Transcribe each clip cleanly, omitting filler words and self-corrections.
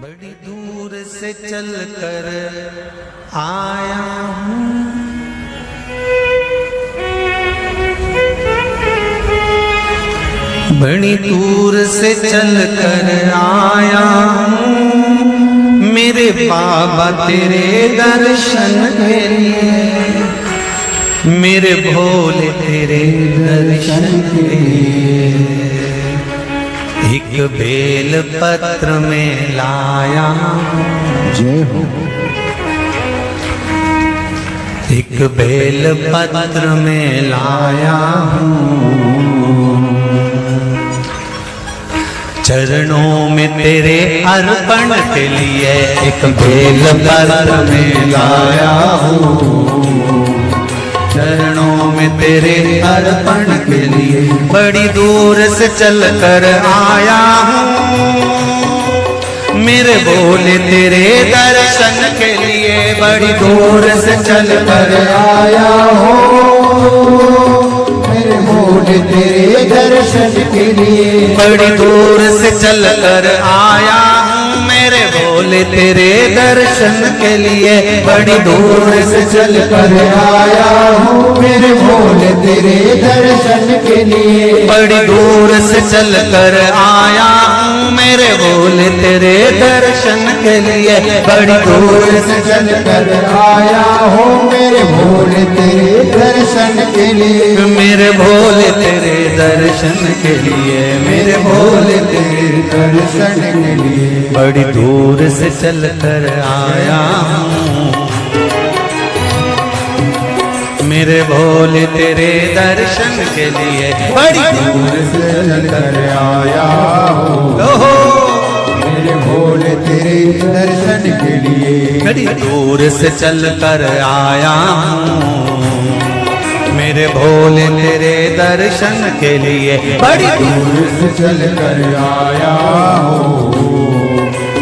बड़ी दूर से चल कर आया हूँ, बड़ी दूर से चल कर आया हूँ, मेरे बाबा तेरे दर्शन के लिए, मेरे भोले तेरे दर्शन के लिए एक बेल पत्र में लाया हूँ। जय हो। एक बेल पत्र में लाया हूँ, चरणों में तेरे अर्पण के लिए एक बेल पत्र में लाया हूँ, चरणों में तेरे अर्पण के लिए बड़ी दूर से चल कर आया हूँ, मेरे भोले तेरे दर्शन के लिए बड़ी दूर से चल कर आया हूँ, मेरे भोले तेरे दर्शन के लिए बड़ी दूर से चल कर आया हूँ, मेरे भोले तेरे दर्शन के लिए बड़ी दूर से चल कर आया हूँ, मेरे भोले तेरे दर्शन के लिए बड़ी दूर से चल कर आया हूँ, मेरे भोले तेरे दर्शन के लिए बड़ी दूर से चल कर आया हूँ, मेरे भोले तेरे दर्शन के लिए मेरे भोले तेरे दर्शन के लिए, मेरे भोले तेरे दर्शन के लिए बड़ी दूर से चल कर आया हूँ, मेरे भोले तेरे दर्शन के लिए बड़ी दूर से चल कर आया हूँ, ओहो मेरे भोले तेरे दर्शन के लिए बड़ी दूर से चल कर आया हूँ, मेरे भोले तेरे दर्शन के लिए बड़ी दूर से चल कर आया हूँ,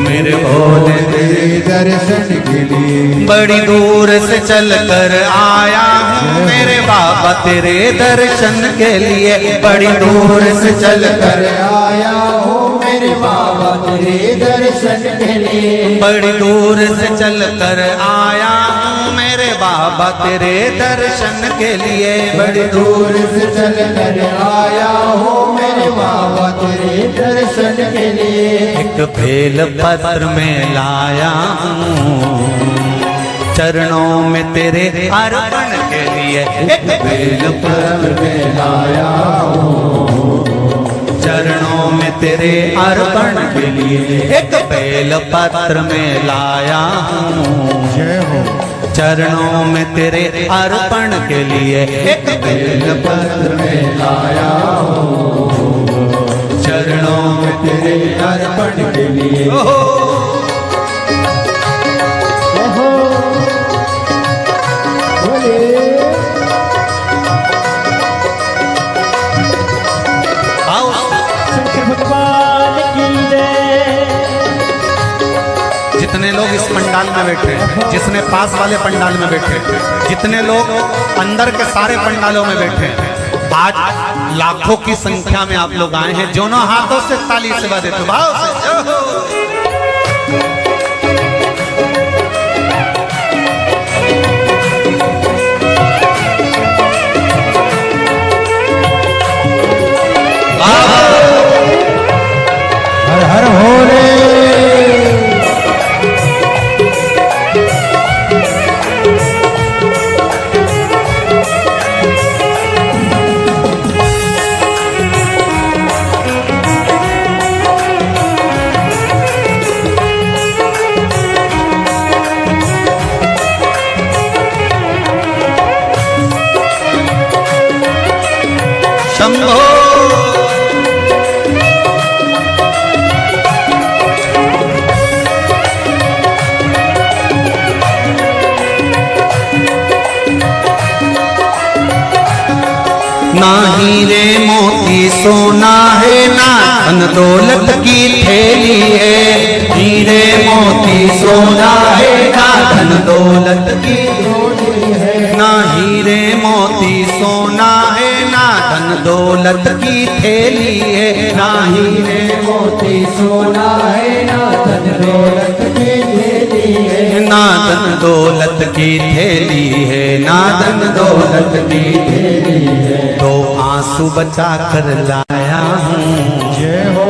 मेरे भोले तेरे दर्शन के लिए बड़ी दूर से चल कर आया हूँ, मेरे बाबा तेरे दर्शन के लिए बड़ी दूर से चल कर आया हूँ, मेरे बाबा तेरे दर्शन के लिए बड़ी दूर से चल कर आया हूँ, मेरे बाबा तेरे दर्शन के लिए बड़ी दूर से चल कर आया हूँ, मेरे बाबा तेरे दर्शन के लिए एक बेल पत्र में लाया हूँ, चरणों में तेरे अर्पण के लिए एक बेल पत्र में लाया हूँ, चरणों में तेरे अर्पण के लिए एक बेल पत्र में लाया हूँ, जय हो। चरणों में तेरे अर्पण के लिए एक बेल पत्र में लाया हूँ, चरणों में तेरे अर्पण के लिए ओहो भगवान की जय। जितने लोग इस पंडाल में बैठे हैं, जिसने पास वाले पंडाल में बैठे हैं, जितने लोग अंदर के सारे पंडालों में बैठे हैं, आज लाखों की संख्या में आप लोग आए हैं, दोनों हाथों से ताली से बजा देते भाव से हर हर भोले। शंभो ना हीरे मोती सोना है, ना धन दौलत की थैली है, हीरे मोती सोना है, ना धन दौलत की थैली है, ना हीरे मोती सोना है, ना धन दौलत की थैली है, ना हीरे मोती सोना है, ना धन दौलत की थैली है, ना धन दौलत की थैली है, ना धन दौलत की थैली है। तो आंसू बचा कर लाया हूँ, जय हो।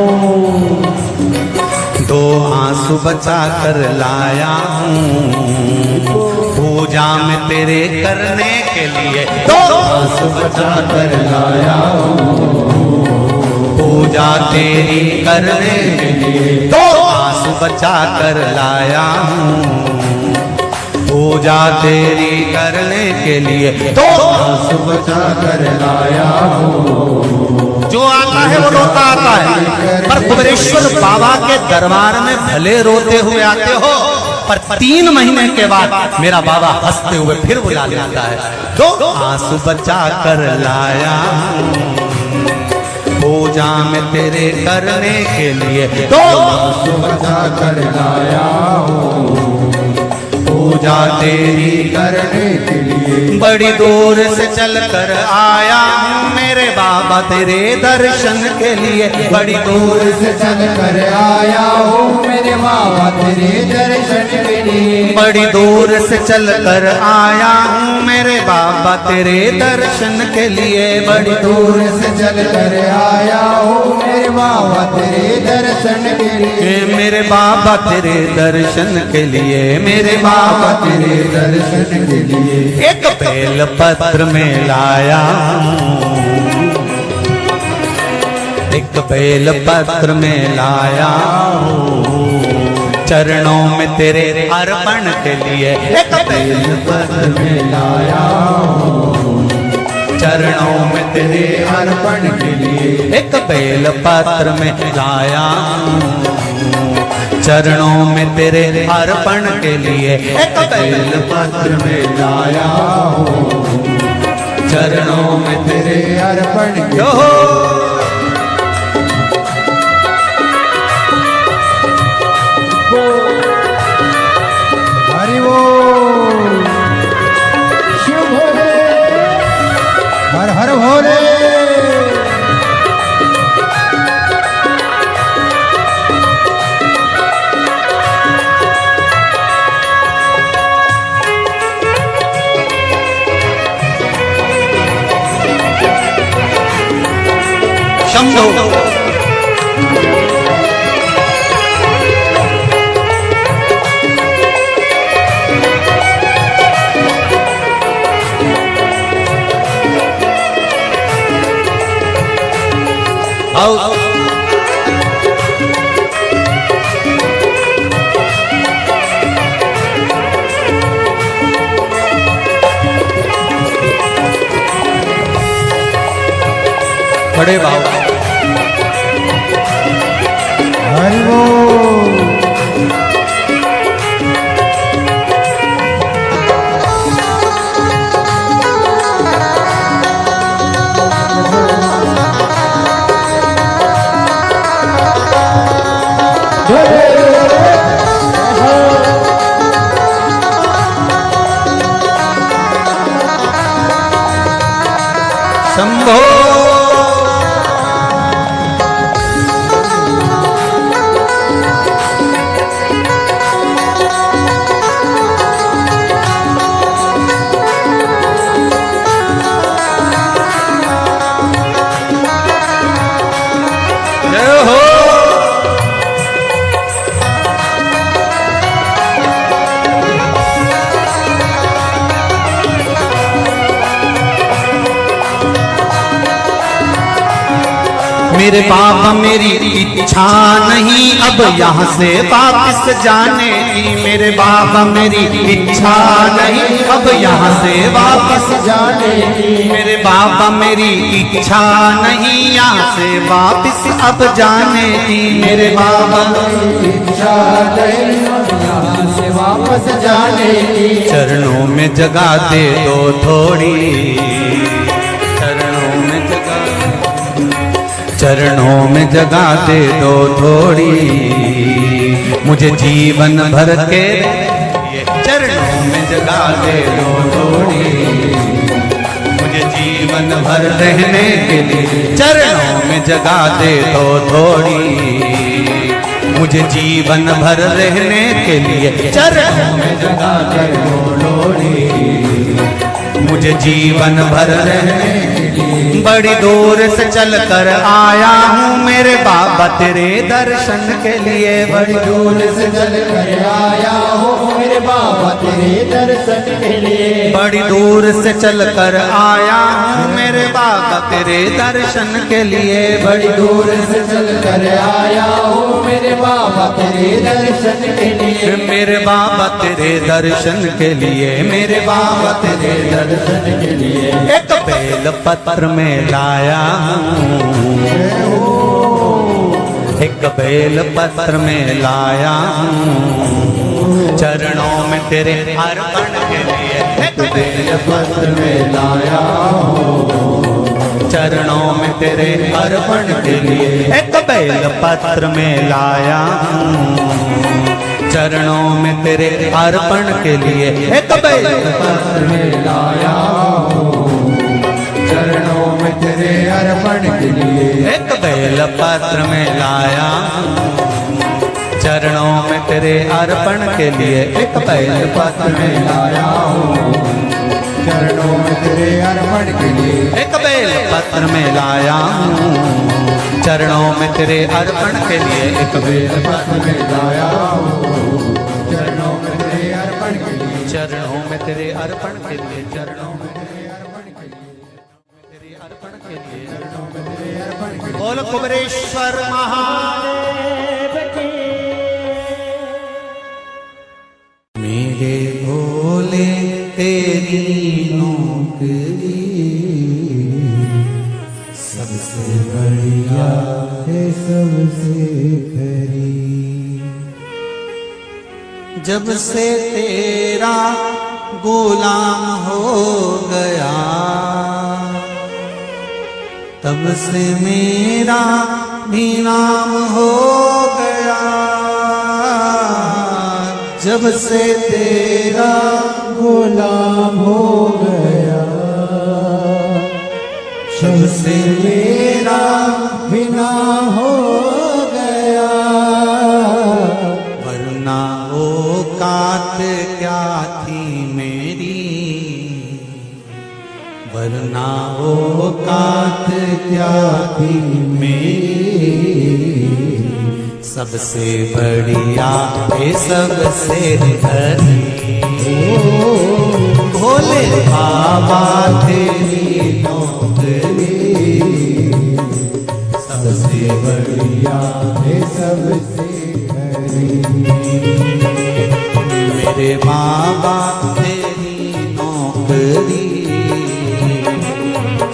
दो आंसू बचा कर लाया हूँ, पूजा में तेरे करने के लिए दो आंसू बचा कर लाया हूँ, पूजा तेरी करने के लिए दो आंसू बचा कर लाया हूँ, पूजा तेरी करने के लिए दो आंसू बचा कर लाया हूँ। जो आता है वो रोता आता है, पर कुबेरेश्वर बाबा के दरबार में भले रोते हुए आते हो, पर 3 महीने के बाद मेरा बाबा हंसते हुए फिर बुला लेता है। दो आंसू बचा कर लाया हूँ, पूजा में तेरे करने के लिए दो आंसू बचा कर लाया हूँ, पूजा तेरी करने के लिए। बड़ी दूर से चल कर आया हूँ मेरे बाबा तेरे दर्शन के लिए, बड़ी दूर से चल कर आया हूँ मेरे बाबा तेरे दर्शन के लिए। बड़ी दूर से चल कर आया हूँ मेरे बाबा तेरे दर्शन के लिए, बड़ी दूर से चल कर आया हूँ मेरे बाबा तेरे दर्शन के लिए। मेरे बाबा तेरे दर्शन के लिए, मेरे बाबा तेरे दर्शन के लिए। एक बेल पत्र में लाया हूँ, एक बेल पत्र में लाया हूँ, चरणों में तेरे अर्पण के लिए एक बेल पत्र में लाया हूँ, चरणों में तेरे अर्पण के लिए। एक बेल पत्र में लाया हूँ, चरणों में तेरे अर्पण के लिए एक बेल पत्र में लाया हूँ, चरणों में तेरे अर्पण के जो हरि बोल। शिव भोले, हर हर भोले। शंभो आओ बड़े बाबा हरि बोल। शंभो जय हो मेरे बाबा मेरी इच्छा नहीं अब यहाँ से वापस जाने की, मेरे बाबा मेरी इच्छा नहीं अब यहाँ से वापस जाने की। मेरे बाबा मेरी इच्छा नहीं यहाँ से वापस अब जाने की, मेरे बाबा इच्छा नहीं यहाँ से वापस जाने की। चरणों में जगह दे दो थोड़ी, चरणों में जगह, चरणों में जगह दे दो थोड़ी, मुझे जीवन भर के लिए चरणों में जगह दे दो थोड़ी, मुझे जीवन भर रहने के लिए चरणों में जगह दे दो थोड़ी, मुझे जीवन भर रहने के लिए चरणों में जगा कर लोड़ी, मुझे जीवन भर रहने के लिए बड़ी दूर से चल कर आया हूँ मेरे बाबा तेरे दर्शन के लिए। बड़ी दूर से चल कर आया हूँ मेरे बाबा तेरे दर्शन के लिए। बड़ी दूर से चल कर आया हूँ मेरे बाबा तेरे दर्शन के लिए। बड़ी दूर से चल कर आया हूँ मेरे बाबा तेरे दर्शन के लिए। मेरे बाबा तेरे दर्शन के लिए, मेरे बाबा तेरे दर्शन के लिए एक बेल पत्र में लाया हूँ, एक बेल पत्र में लाया हूँ चरणों में तेरे अर्पण के लिए। एक बेल पत्र में लाया हूँ चरणों में तेरे अर्पण के लिए। एक बेल पत्र में लाया हूँ चरणों में तेरे अर्पण के लिए। एक बेल पत्र में लाया हूँ चरणों में तेरे अर्पण के लिए। एक बेल पत्र में लाया हूँ चरणों में तेरे अर्पण के लिए। एक बेल पत्र में लाया हूँ चरणों में तेरे अर्पण के लिए। एक बेल पत्र में लाया हूँ चरणों में तेरे अर्पण के लिए। एक बेल पत्र में लाया हूँ चरणों में तेरे अर्पण के लिए। चरणों में तेरे अर्पण के लिए, चरणों में तेरे अर्पण के लिए, चरणों में तेरे अर्पण के लिए। बोल कुबेरेश्वर महादेव की। मेरे भोले तेरी नौकरी सबसे बढ़िया है सबसे खरी। जब से तेरा गुलाम हो गया तब से मेरा भी नाम हो गया। जब से तेरा गुलाम हो गया जब से मेरा बिना हो गया। वरना औकात क्या थी मेरी, वरना औकात क्या थी मेरी। सबसे बढ़िया है सबसे धनी भोले बाबा तेरी नौकरी। सबसे बढ़िया है सबसे खरी। मेरे बाबा तेरी नौकरी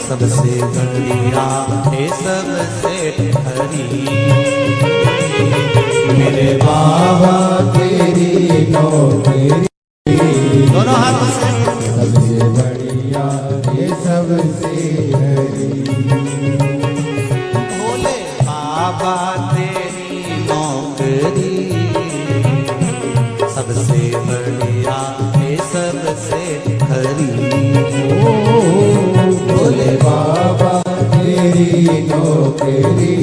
सबसे बढ़िया है सबसे खरी। मेरे बाबा तेरी नौकरी दोनों हाथों से सबसे बढ़िया है सबसे खरी। भोले बाबा तेरी नौकरी सबसे बढ़िया है सबसे खरी। भोले बाबा तेरी नौकरी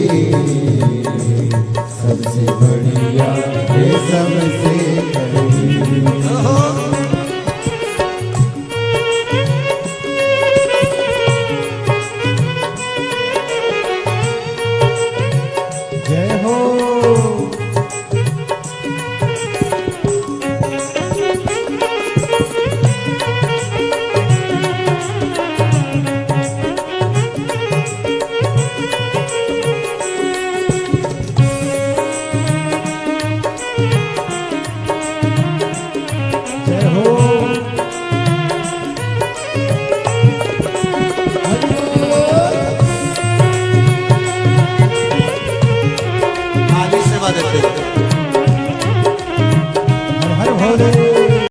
सबसे बढ़िया है सबसे खरी। जय हो जय हो आगे सेवा देते